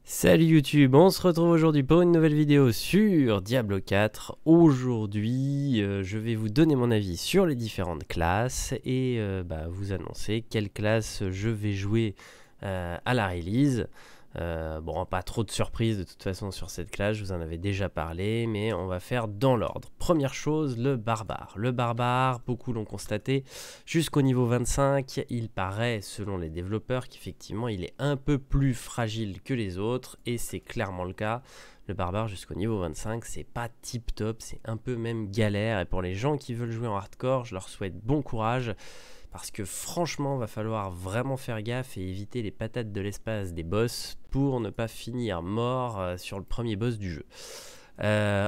Salut YouTube, on se retrouve aujourd'hui pour une nouvelle vidéo sur Diablo 4. Aujourd'hui, je vais vous donner mon avis sur les différentes classes et vous annoncer quelle classe je vais jouer à la release. Bon, pas trop de surprises de toute façon sur cette classe, je vous en avais déjà parlé, mais on va faire dans l'ordre. Première chose, le barbare. Le barbare, beaucoup l'ont constaté, jusqu'au niveau 25, il paraît, selon les développeurs, qu'effectivement il est un peu plus fragile que les autres, et c'est clairement le cas. Le barbare jusqu'au niveau 25, c'est pas tip top, c'est un peu même galère, et pour les gens qui veulent jouer en hardcore, je leur souhaite bon courage. Parce que franchement, va falloir vraiment faire gaffe et éviter les patates de l'espace des boss pour ne pas finir mort sur le premier boss du jeu.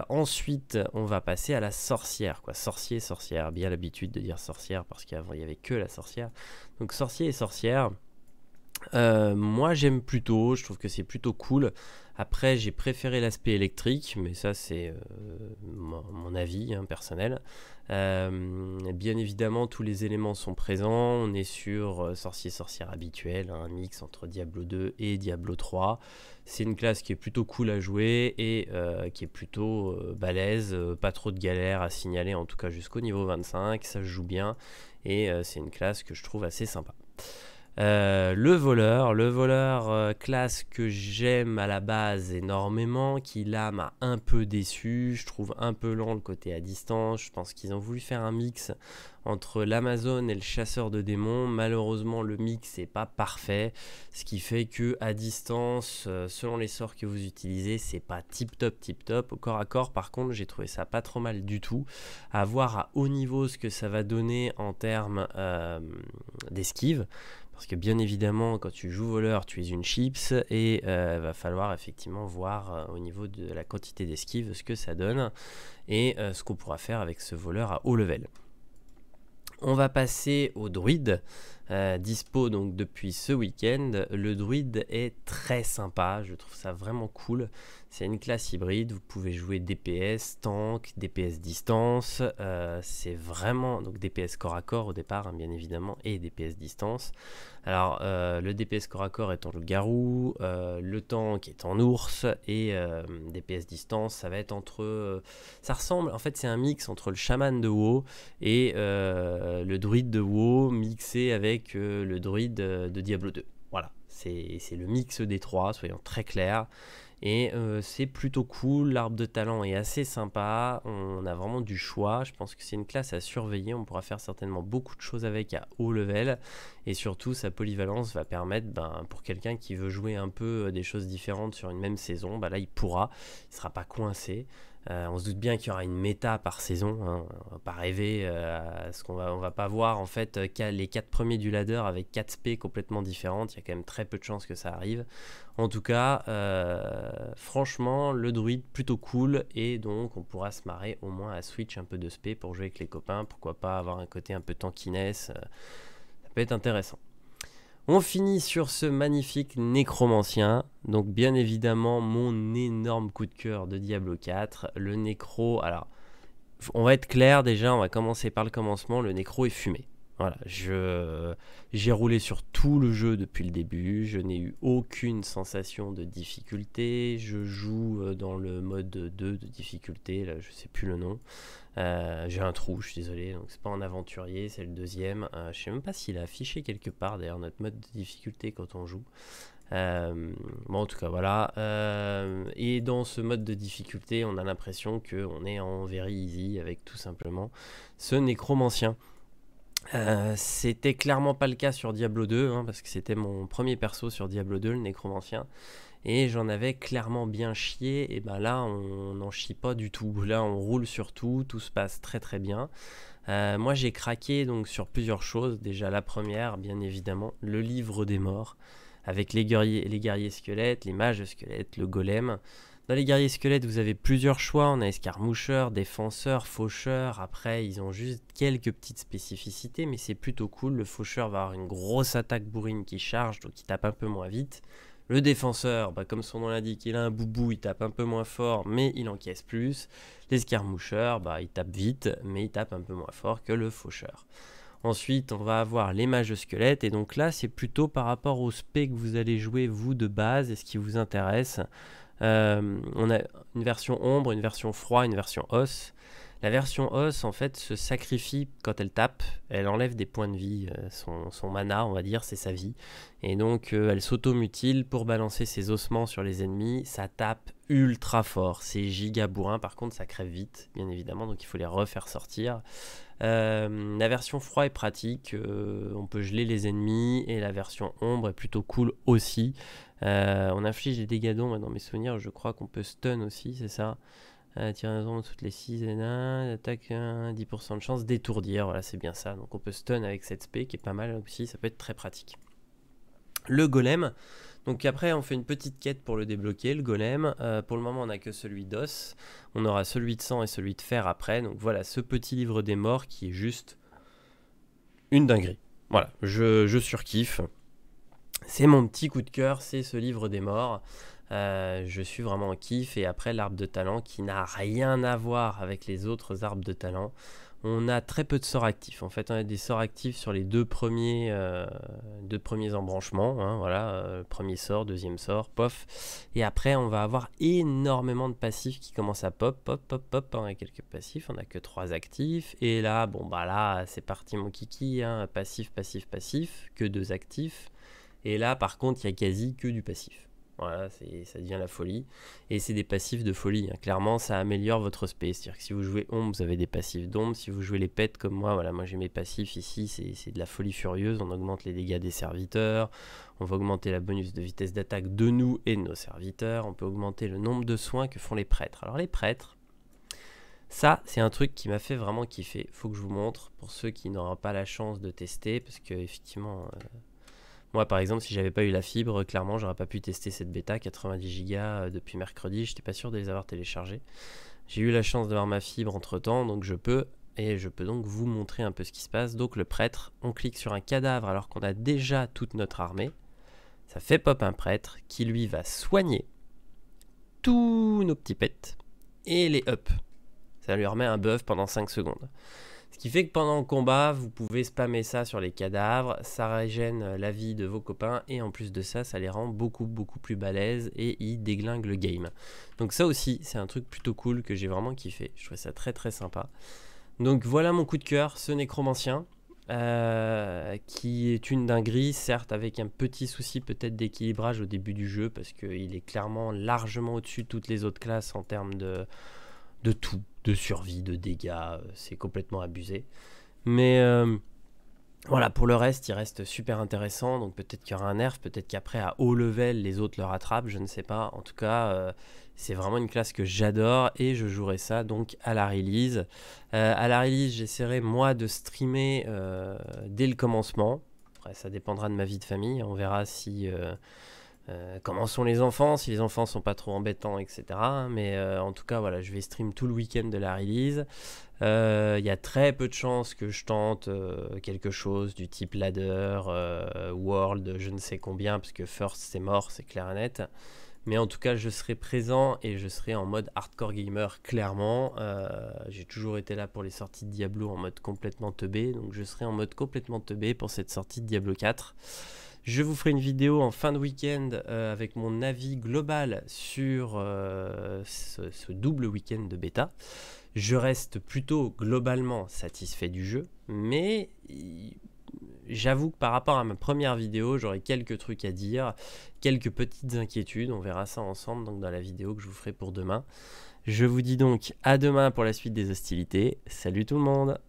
Ensuite, on va passer à la sorcière, quoi. Sorcier, sorcière, bien l'habitude de dire sorcière parce qu'avant il n'y avait que la sorcière. Donc sorcier et sorcière, moi j'aime plutôt, je trouve que c'est plutôt cool. Après j'ai préféré l'aspect électrique, mais ça c'est mon avis personnel. Bien évidemment tous les éléments sont présents, on est sur sorcier-sorcière habituel, un mix entre Diablo 2 et Diablo 3. C'est une classe qui est plutôt cool à jouer et qui est plutôt balèze, pas trop de galères à signaler en tout cas jusqu'au niveau 25, ça se joue bien et c'est une classe que je trouve assez sympa. Le voleur, classe que j'aime à la base énormément, qui là m'a un peu déçu, je trouve un peu lent le côté à distance, je pense qu'ils ont voulu faire un mix entre l'Amazon et le chasseur de démons. Malheureusement le mix n'est pas parfait, ce qui fait que à distance, selon les sorts que vous utilisez, c'est pas tip top. Au corps à corps par contre j'ai trouvé ça pas trop mal du tout, à voir à haut niveau ce que ça va donner en termes d'esquive. Parce que bien évidemment, quand tu joues voleur, tu es une chips et va falloir effectivement voir au niveau de la quantité d'esquive ce que ça donne et ce qu'on pourra faire avec ce voleur à haut level. On va passer au druide, dispo donc depuis ce week-end. Le druide est très sympa, je trouve ça vraiment cool. C'est une classe hybride, vous pouvez jouer DPS, tank, DPS distance. C'est vraiment donc DPS corps à corps au départ, bien évidemment, et DPS distance. Alors le DPS corps à corps est en loup-garou, le tank est en ours et DPS distance ça va être entre... ça ressemble, en fait c'est un mix entre le chaman de WoW et le druide de WoW mixé avec le druide de Diablo 2. Voilà, c'est le mix des trois, soyons très clairs. Et c'est plutôt cool, l'arbre de talent est assez sympa, on a vraiment du choix, je pense que c'est une classe à surveiller, on pourra faire certainement beaucoup de choses avec à haut level, et surtout sa polyvalence va permettre, pour quelqu'un qui veut jouer un peu des choses différentes sur une même saison, là il pourra, il ne sera pas coincé. On se doute bien qu'il y aura une méta par saison, hein. On va pas rêver à ce qu'on va pas voir en fait les 4 premiers du ladder avec 4 spé complètement différentes, il y a quand même très peu de chances que ça arrive. En tout cas, franchement, le druide plutôt cool et donc on pourra se marrer au moins à switch un peu de spé pour jouer avec les copains, pourquoi pas avoir un côté un peu tankiness, ça peut être intéressant. On finit sur ce magnifique nécromancien, donc bien évidemment mon énorme coup de cœur de Diablo 4, le nécro. Alors on va être clair déjà, on va commencer par le commencement, le nécro est fumé. Voilà, j'ai roulé sur tout le jeu depuis le début, je n'ai eu aucune sensation de difficulté, je joue dans le mode 2 de difficulté, là je sais plus le nom. J'ai un trou, je suis désolé, donc c'est pas en aventurier, c'est le deuxième. Je sais même pas s'il a affiché quelque part d'ailleurs notre mode de difficulté quand on joue. Bon, en tout cas, voilà. Et dans ce mode de difficulté, on a l'impression qu'on est en very easy avec tout simplement ce nécromancien. C'était clairement pas le cas sur Diablo 2, parce que c'était mon premier perso sur Diablo 2, le nécromancien. Et j'en avais clairement bien chié, et là on n'en chie pas du tout, là on roule sur tout, tout se passe très très bien. Moi j'ai craqué donc sur plusieurs choses, déjà la première bien évidemment, le livre des morts, avec les guerriers squelettes, les mages squelettes, le golem. Dans les guerriers squelettes, vous avez plusieurs choix, on a escarmoucheur, défenseur, faucheur, après ils ont juste quelques petites spécificités, mais c'est plutôt cool. Le faucheur va avoir une grosse attaque bourrine qui charge, donc il tape un peu moins vite. Le défenseur, comme son nom l'indique, il a un boubou, il tape un peu moins fort, mais il encaisse plus. L'escarmoucheur, il tape vite, mais il tape un peu moins fort que le faucheur. Ensuite, on va avoir les mages squelettes. Et donc là, c'est plutôt par rapport au spé que vous allez jouer, vous, de base, et ce qui vous intéresse. On a une version ombre, une version froid, une version os. La version os, en fait, se sacrifie quand elle tape. Elle enlève des points de vie. Son mana, on va dire, c'est sa vie. Et donc, elle s'auto-mutile pour balancer ses ossements sur les ennemis. Ça tape ultra fort. C'est giga bourrin. Par contre, ça crève vite, bien évidemment. Donc, il faut les refaire sortir. La version froid est pratique. On peut geler les ennemis. Et la version ombre est plutôt cool aussi. On inflige des dégâts d'ombre. Dans mes souvenirs, je crois qu'on peut stun aussi, c'est ça. Tiraison toutes les 6 et 1, attaque 10% de chance d'étourdir, voilà c'est bien ça, donc on peut stun avec cette spé qui est pas mal aussi, ça peut être très pratique. Le golem, donc après on fait une petite quête pour le débloquer, le golem, pour le moment on n'a que celui d'os, on aura celui de sang et celui de fer après, donc voilà ce petit livre des morts qui est juste une dinguerie, voilà, je surkiffe, c'est mon petit coup de cœur, c'est ce livre des morts. Je suis vraiment en kiff. Et après l'arbre de talent qui n'a rien à voir avec les autres arbres de talent, on a très peu de sorts actifs. En fait on a des sorts actifs sur les deux premiers embranchements, hein, voilà, premier sort, deuxième sort, pof, et après on va avoir énormément de passifs qui commencent à pop, on a quelques passifs, on a que 3 actifs, et là, bon bah là c'est parti mon kiki, hein, passif, que 2 actifs, et là par contre il y a quasi que du passif. Voilà, ça devient la folie. Et c'est des passifs de folie. Hein. Clairement, ça améliore votre spé. C'est-à-dire que si vous jouez ombre, vous avez des passifs d'ombre. Si vous jouez les pets comme moi, voilà, moi j'ai mes passifs ici. C'est de la folie furieuse. On augmente les dégâts des serviteurs. On va augmenter la bonus de vitesse d'attaque de nous et de nos serviteurs. On peut augmenter le nombre de soins que font les prêtres. Alors les prêtres, ça, c'est un truc qui m'a fait vraiment kiffer. Faut que je vous montre pour ceux qui n'auront pas la chance de tester. Parce que effectivement... moi par exemple, si j'avais pas eu la fibre, clairement j'aurais pas pu tester cette bêta 90 Go depuis mercredi, j'étais pas sûr de les avoir téléchargés. J'ai eu la chance d'avoir ma fibre entre temps, donc je peux donc vous montrer un peu ce qui se passe. Donc le prêtre, on clique sur un cadavre alors qu'on a déjà toute notre armée. Ça fait pop un prêtre qui lui va soigner tous nos petits pets et les up. Ça lui remet un buff pendant 5 secondes. Ce qui fait que pendant le combat, vous pouvez spammer ça sur les cadavres, ça régène la vie de vos copains et en plus de ça, ça les rend beaucoup plus balèzes et ils déglinguent le game. Donc ça aussi, c'est un truc plutôt cool que j'ai vraiment kiffé, je trouvais ça très sympa. Donc voilà mon coup de cœur, ce nécromancien, qui est une dinguerie, certes avec un petit souci peut-être d'équilibrage au début du jeu, parce qu'il est clairement largement au-dessus de toutes les autres classes en termes de tout, de survie, de dégâts, c'est complètement abusé. Mais voilà, pour le reste, il reste super intéressant, donc peut-être qu'il y aura un nerf, peut-être qu'après à haut level, les autres le rattrapent, je ne sais pas. En tout cas, c'est vraiment une classe que j'adore et je jouerai ça donc à la release. À la release, j'essaierai moi de streamer dès le commencement. Après, ça dépendra de ma vie de famille, on verra si... comment sont les enfants, si les enfants sont pas trop embêtants, etc. Mais en tout cas, voilà, je vais stream tout le week-end de la release. Il y a très peu de chances que je tente quelque chose du type ladder, world, je ne sais combien, parce que first c'est mort, c'est clair et net. Mais en tout cas, je serai présent et je serai en mode hardcore gamer, clairement. J'ai toujours été là pour les sorties de Diablo en mode complètement teubé, donc je serai en mode complètement teubé pour cette sortie de Diablo 4. Je vous ferai une vidéo en fin de week-end avec mon avis global sur ce double week-end de bêta. Je reste plutôt globalement satisfait du jeu, mais j'avoue que par rapport à ma première vidéo, j'aurai quelques trucs à dire, quelques petites inquiétudes. On verra ça ensemble donc dans la vidéo que je vous ferai pour demain. Je vous dis donc à demain pour la suite des hostilités. Salut tout le monde!